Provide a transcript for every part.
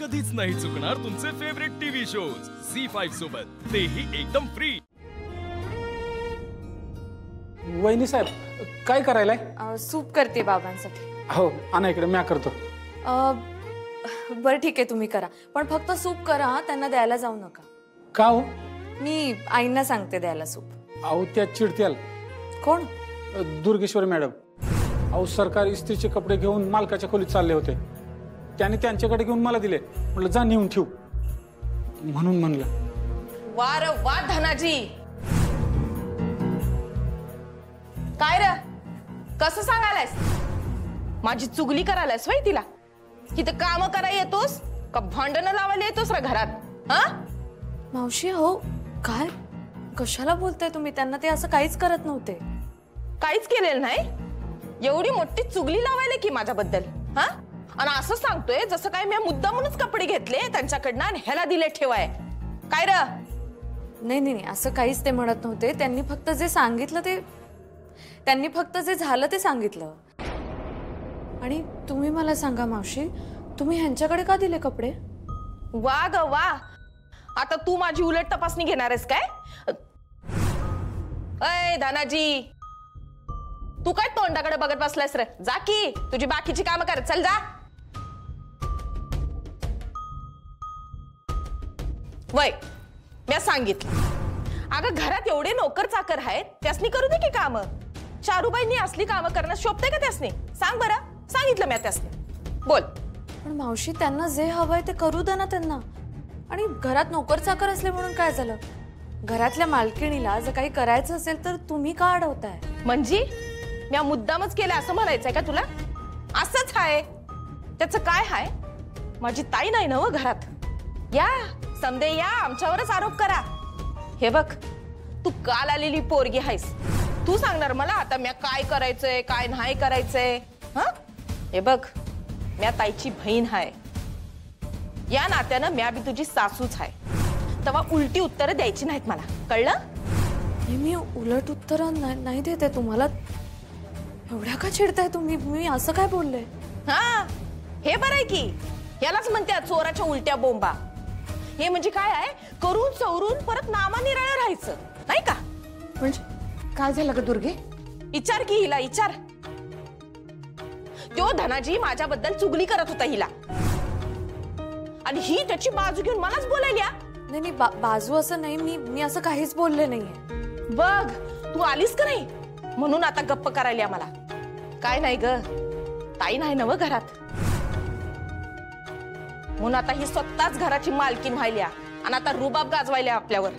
कधीच नाही चुकणार तुमचे फेवरेट टीव्ही शोज झी5 सोबत, तेही एकदम फ्री। वहिनी साहेब काय करायलाय? सूप करते बाबांसाठी। हो आणा इकडे, मी करतो। बरं ठीक आहे, तुम्ही करा, पण फक्त सूप करा, त्यांना द्यायला जाऊ नका। का हो? मी आईंना सांगते द्यायला सूप। अहो त्या चिडत्याल। कोण? दुर्गेश्वरी मॅडम। अहो सरकार इस्त्रीचे कपडे घेऊन मालकाच्या खोलीत चालले होते, त्याने त्यांच्याकडे घेऊन मला दिले, म्हटलं जा नेऊन ठेव, म्हणून म्हणलं। वार वा धनाजी, काय रे कसं सांगायलायस? माझी चुगली करायलायस वय तिला? किती काम करायला येतोस का भांडणं लावायला येतोस रे घरात? हा मावशी, हो काय कशाला बोलताय तुम्ही? त्यांना ते असं काहीच करत नव्हते। काहीच केलेलं नाही? एवढी मोठी चुगली लावायला की माझ्याबद्दल? हा आणि असं सांगतोय जसं काय मी मुद्दामूनच कपडे घेतले त्यांच्याकडनं आणि ह्याला दिले ठेवाय। काय रे? नाही नाही, असं काहीच ते म्हणत नव्हते। त्यांनी फक्त जे सांगितलं ते, त्यांनी फक्त जे झालं ते सांगितलं। आणि तुम्ही मला सांगा मावशी, तुम्ही ह्यांच्याकडे का दिले कपडे? वा ग वा, आता तू माझी उलट तपासणी घेणार आहेस काय? अय धनाजी, तू काय तोंडाकडे बघत बसलायस रे? जा की तुझी बाकीची कामं कर, चल जा। वय मी सांगितलं, अगं घरात एवढे नोकर चाकर आहेत, त्यासनी करू दे की काम। चारूबाईंनी असली कामं करणं शोभते का त्यासनी? सांग बरं, सांगितलं मी त्यासनी, बोल। पण मावशी, त्यांना जे हवंय ते करू दे ना त्यांना। आणि घरात नोकर चाकर असले म्हणून काय झालं? घरातल्या मालकिणीला जर काही करायचं असेल तर तुम्ही का अडवताय? म्हणजे मी मुद्दामच केलं असं म्हणायचंय का तुला? असंच आहे, त्याचं काय आहे? माझी ताई नाही ना घरात, या समदे या आमच्यावरच आरोप करा। हे बघ, तू काल आलेली पोरगी आहेस, तू सांगणार मला आता मी काय करायचंय काय नाही करायचंय? हा हे बघ, मी ताईची बहीण आहे, या नात्यानं मी बी तुझी सासूच आहे, तेव्हा उलटी उत्तरं द्यायची नाहीत मला, कळलं? मी उलट उत्तर नाही देते तुम्हाला, एवढ्या का चिडताय तुम्ही? मी असं काय बोलले? हा हे बरं आहे की, यालाच म्हणतात चोराच्या उलट्या बोंबा। हे म्हणजे काय आहे? करून चौरून परत नामानिराळं राहायचं नाही का? म्हणजे काय झालं ग दुर्गे? विचार की हिला, विचार। तो धनाजी माझ्याबद्दल चुगली करत होता हिला, आणि ही त्याची बाजू घेऊन मलाच बोलायला। नाही नाही, बाजू असं नाही, मी असं काहीच बोलले नाहीये। बघ तू आलीस का नाही म्हणून आता गप्प करायला मला। काय नाही ग, ताई नाही ना घरात, म्हणून आता ही स्वतःच घराची मालकीन व्हायल्या आणि आता रुबाब गाजवायल्या आपल्यावर।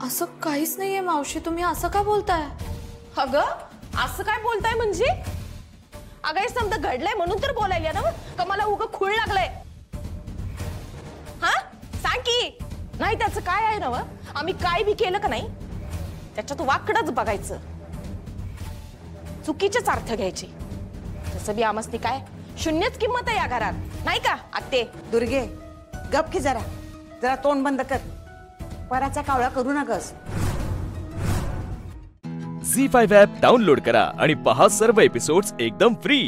असं काहीच नाहीये मावशी, तुम्ही असं का बोलताय? अगं असं काय बोलताय म्हणजे? अगं हे समजा घडलंय म्हणून तर बोलायला ना, का मला उगं खूळ लागलंय? हा सांग की, नाही त्याचं काय आहे ना? आम्ही काय बी केलं का नाही त्याच्यात वाकडच बघायचं, चुकीचेच अर्थ घ्यायचे। तसं बी आमसनी काय शून्यच किंमत आहे या घरात, नाही का आत्ते? दुर्गे गप की जरा, जरा तोंड बंद कर, पराचा कावळा करू नकस। झी5 ॲप डाउनलोड करा आणि पहा सर्व एपिसोड्स एकदम फ्री।